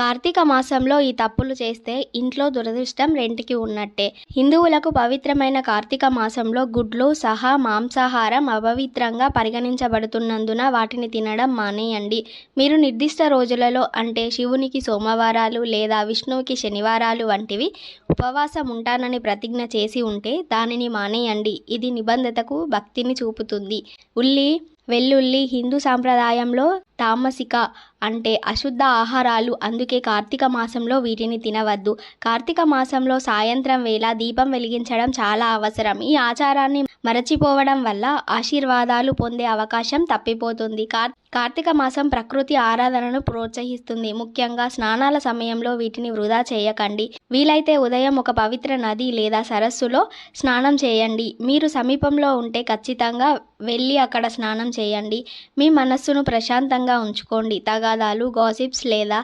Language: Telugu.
కార్తీక మాసంలో ఈ తప్పులు చేస్తే ఇంట్లో దురదృష్టం రెంటికి ఉన్నట్టే. హిందువులకు పవిత్రమైన కార్తీక మాసంలో గుడ్లు సహా మాంసాహారం అపవిత్రంగా పరిగణించబడుతున్నందున వాటిని తినడం మానేయండి. మీరు నిర్దిష్ట రోజులలో అంటే శివునికి సోమవారాలు లేదా విష్ణువుకి శనివారాలు వంటివి ఉపవాసం ఉంటానని ప్రతిజ్ఞ చేసి ఉంటే దానిని మానేయండి. ఇది నిబద్ధతకు భక్తిని చూపుతుంది. ఉల్లి, వెల్లుల్లి హిందూ సాంప్రదాయంలో తామసిక అంటే అశుద్ధ ఆహారాలు. అందుకే కార్తీక మాసంలో వీటిని తినవద్దు. కార్తీక మాసంలో సాయంత్రం వేళ దీపం వెలిగించడం చాలా అవసరం. ఈ ఆచారాన్ని మరచిపోవడం వల్ల ఆశీర్వాదాలు పొందే అవకాశం తప్పిపోతుంది. కార్తీక మాసం ప్రకృతి ఆరాధనను ప్రోత్సహిస్తుంది. ముఖ్యంగా స్నానాల సమయంలో వీటిని వృధా చేయకండి. వీలైతే ఉదయం ఒక పవిత్ర నది లేదా సరస్సులో స్నానం చేయండి. మీరు సమీపంలో ఉంటే ఖచ్చితంగా వెళ్ళి అక్కడ స్నానం చేయండి. మీ మనస్సును ప్రశాంతంగా ఉంచుకోండి. తగాదాలు, గాసిప్స్ లేదా